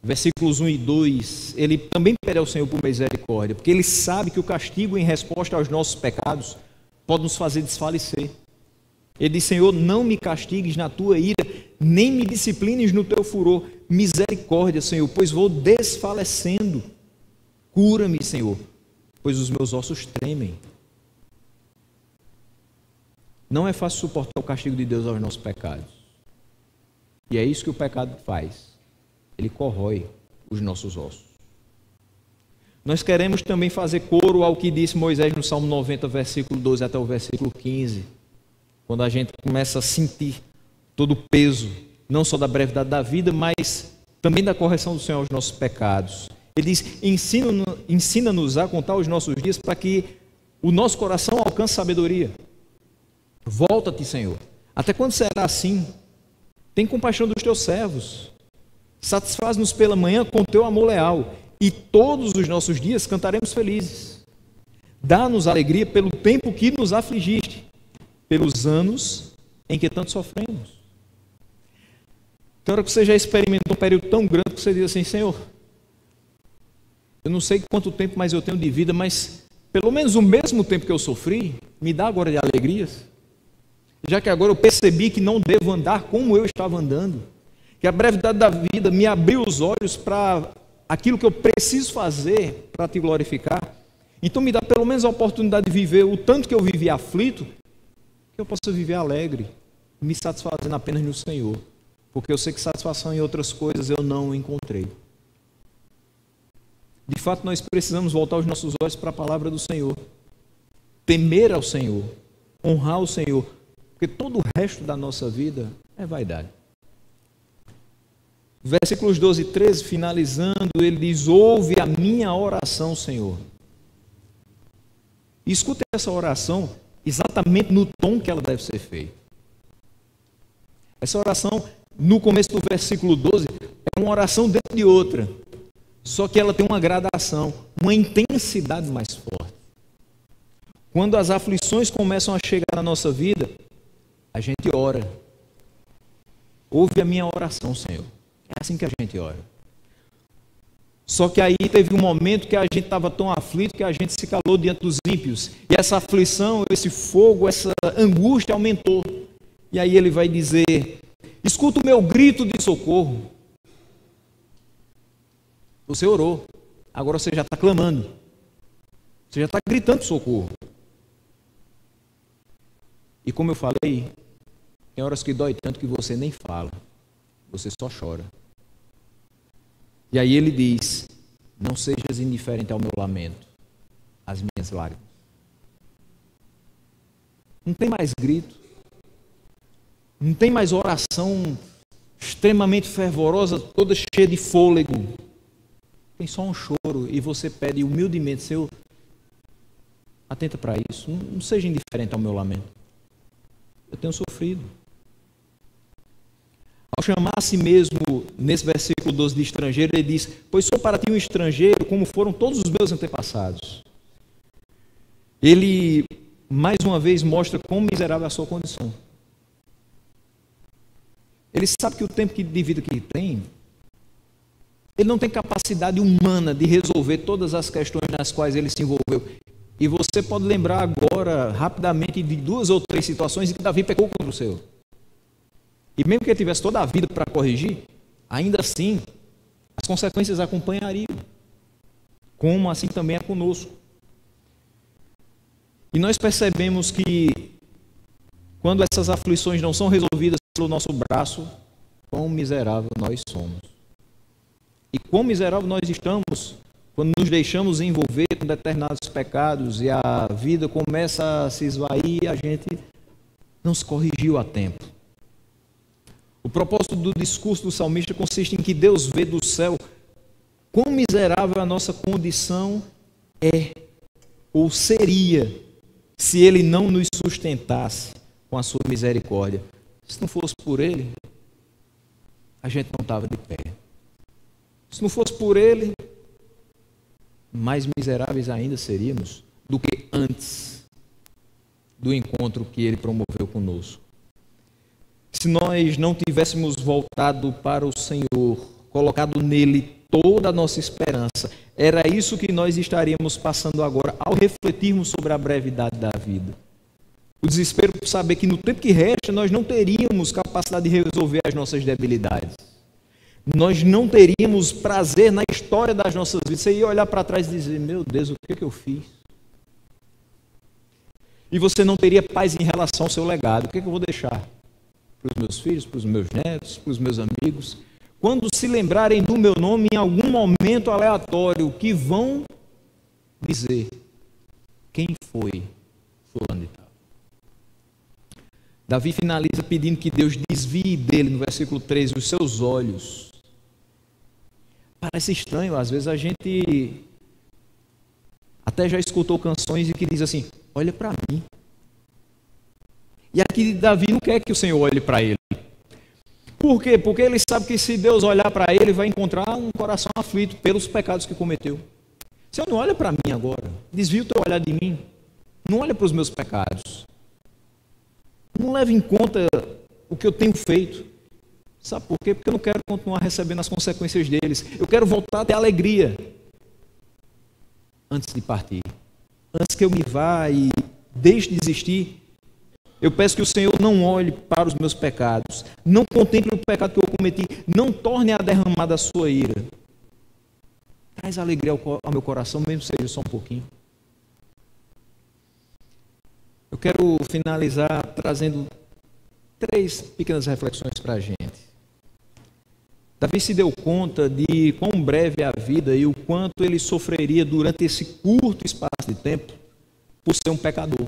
versículos 1 e 2, ele também pede ao Senhor por misericórdia, porque ele sabe que o castigo em resposta aos nossos pecados pode nos fazer desfalecer. Ele diz: Senhor, não me castigues na tua ira, nem me disciplines no teu furor. Misericórdia, Senhor, pois vou desfalecendo. Cura-me, Senhor, pois os meus ossos tremem. Não é fácil suportar o castigo de Deus aos nossos pecados. E é isso que o pecado faz. Ele corrói os nossos ossos. Nós queremos também fazer coro ao que disse Moisés no Salmo 90, versículo 12 até o versículo 15. Quando a gente começa a sentir todo o peso, não só da brevidade da vida, mas também da correção do Senhor aos nossos pecados. Ele diz: ensina-nos a contar os nossos dias para que o nosso coração alcance sabedoria. Volta-te, Senhor. Até quando será assim? Tem compaixão dos teus servos. Satisfaz-nos pela manhã com teu amor leal, e todos os nossos dias cantaremos felizes. Dá-nos alegria pelo tempo que nos afligiste, pelos anos em que tanto sofremos. Tem hora que você já experimentou um período tão grande que você diz assim: Senhor, eu não sei quanto tempo mais eu tenho de vida, mas pelo menos o mesmo tempo que eu sofri, me dá agora de alegrias. Já que agora eu percebi que não devo andar como eu estava andando, que a brevidade da vida me abriu os olhos para aquilo que eu preciso fazer para te glorificar. Então me dá pelo menos a oportunidade de viver o tanto que eu vivi aflito, que eu possa viver alegre, me satisfazendo apenas no Senhor, porque eu sei que satisfação em outras coisas eu não encontrei. De fato, nós precisamos voltar os nossos olhos para a palavra do Senhor, temer ao Senhor, honrar o Senhor, porque todo o resto da nossa vida é vaidade. Versículos 12 e 13, finalizando, ele diz: ouve a minha oração, Senhor. E escuta essa oração exatamente no tom que ela deve ser feita. Essa oração, no começo do versículo 12, é uma oração dentro de outra, só que ela tem uma gradação, uma intensidade mais forte. Quando as aflições começam a chegar na nossa vida, a gente ora. Ouve a minha oração, Senhor. É assim que a gente ora. Só que aí teve um momento que a gente estava tão aflito que a gente se calou diante dos ímpios. E essa aflição, esse fogo, essa angústia aumentou. E aí ele vai dizer: escuta o meu grito de socorro. Você orou, agora você já está clamando. Você já está gritando socorro. E como eu falei, tem horas que dói tanto que você nem fala. Você só chora. E aí ele diz: não sejas indiferente ao meu lamento, às minhas lágrimas. Não tem mais grito, não tem mais oração extremamente fervorosa, toda cheia de fôlego. Tem só um choro e você pede humildemente: Senhor, atenta para isso, não seja indiferente ao meu lamento. Eu tenho sofrido. Ao chamar a si mesmo, nesse versículo 12, de estrangeiro, ele diz: pois sou para ti um estrangeiro, como foram todos os meus antepassados. Ele, mais uma vez, mostra quão miserável é a sua condição. Ele sabe que o tempo de vida que ele tem, ele não tem capacidade humana de resolver todas as questões nas quais ele se envolveu. E você pode lembrar agora, rapidamente, de 2 ou 3 situações em que Davi pecou contra o Senhor. E mesmo que ele tivesse toda a vida para corrigir, ainda assim, as consequências acompanhariam. Como assim também é conosco. E nós percebemos que, quando essas aflições não são resolvidas pelo nosso braço, quão miserável nós somos. E quão miserável nós estamos quando nos deixamos envolver com determinados pecados e a vida começa a se esvair, a gente não se corrigiu a tempo. O propósito do discurso do salmista consiste em que Deus vê do céu quão miserável a nossa condição é ou seria se Ele não nos sustentasse com a sua misericórdia. Se não fosse por Ele, a gente não estava de pé. Se não fosse por Ele, mais miseráveis ainda seríamos do que antes do encontro que Ele promoveu conosco. Se nós não tivéssemos voltado para o Senhor, colocado nele toda a nossa esperança, era isso que nós estaríamos passando agora ao refletirmos sobre a brevidade da vida. O desespero por saber que no tempo que resta nós não teríamos capacidade de resolver as nossas debilidades. Nós não teríamos prazer na história das nossas vidas. Você ia olhar para trás e dizer, meu Deus, o que eu fiz? E você não teria paz em relação ao seu legado. O que eu vou deixar? Para os meus filhos, para os meus netos, para os meus amigos. Quando se lembrarem do meu nome em algum momento aleatório, que vão dizer quem foi fulano de tal. Davi finaliza pedindo que Deus desvie dele, no versículo 13, os seus olhos. Parece estranho, às vezes a gente até já escutou canções e que diz assim, olha para mim. E aqui Davi não quer que o Senhor olhe para ele. Por quê? Porque ele sabe que se Deus olhar para ele, vai encontrar um coração aflito pelos pecados que cometeu. Senhor, não olha para mim agora. Desvia o teu olhar de mim. Não olha para os meus pecados. Não leve em conta o que eu tenho feito. Sabe por quê? Porque eu não quero continuar recebendo as consequências deles. Eu quero voltar a ter alegria antes de partir. Antes que eu me vá e deixe de existir, eu peço que o Senhor não olhe para os meus pecados, não contemple o pecado que eu cometi, não torne a derramar da sua ira. Traz alegria ao meu coração, mesmo que seja só um pouquinho. Eu quero finalizar trazendo 3 pequenas reflexões para a gente. Davi se deu conta de quão breve é a vida e o quanto ele sofreria durante esse curto espaço de tempo por ser um pecador.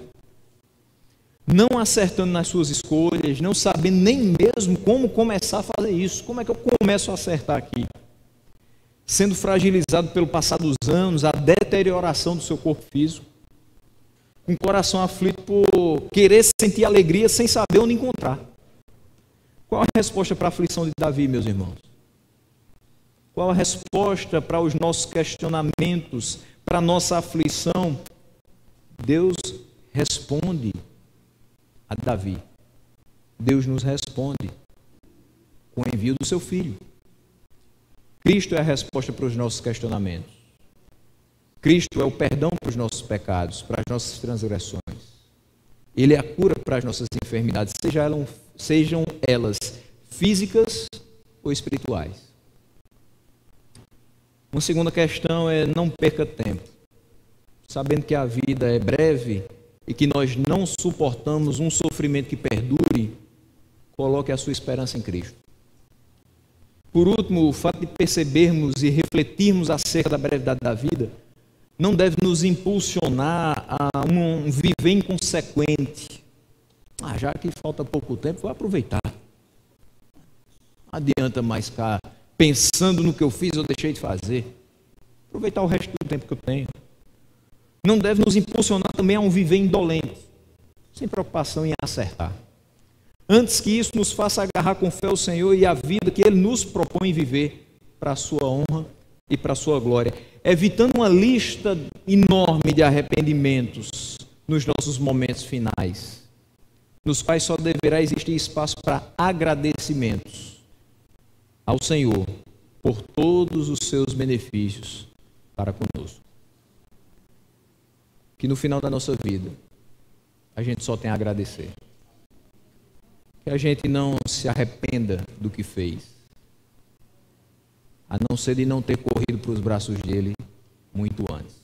Não acertando nas suas escolhas, não sabendo nem mesmo como começar a fazer isso. Como é que eu começo a acertar aqui? Sendo fragilizado pelo passar dos anos, a deterioração do seu corpo físico, com o coração aflito por querer sentir alegria sem saber onde encontrar. Qual a resposta para a aflição de Davi, meus irmãos? Qual a resposta para os nossos questionamentos, para a nossa aflição? Deus responde a Davi. Deus nos responde com o envio do seu Filho. Cristo é a resposta para os nossos questionamentos. Cristo é o perdão para os nossos pecados, para as nossas transgressões. Ele é a cura para as nossas enfermidades, sejam elas físicas ou espirituais. Uma segunda questão é não perca tempo. Sabendo que a vida é breve e que nós não suportamos um sofrimento que perdure, coloque a sua esperança em Cristo. Por último, o fato de percebermos e refletirmos acerca da brevidade da vida não deve nos impulsionar a um viver inconsequente. Já que falta pouco tempo, vou aproveitar. Não adianta mais ficar pensando no que eu fiz ou deixei de fazer. Aproveitar o resto do tempo que eu tenho. Não deve nos impulsionar também a um viver indolente, sem preocupação em acertar. Antes que isso nos faça agarrar com fé o Senhor e a vida que Ele nos propõe viver para a sua honra e para a sua glória, evitando uma lista enorme de arrependimentos nos nossos momentos finais, nos quais só deverá existir espaço para agradecimentos ao Senhor por todos os seus benefícios para conosco. Que no final da nossa vida a gente só tem a agradecer. Que a gente não se arrependa do que fez, a não ser de não ter corrido para os braços dele muito antes.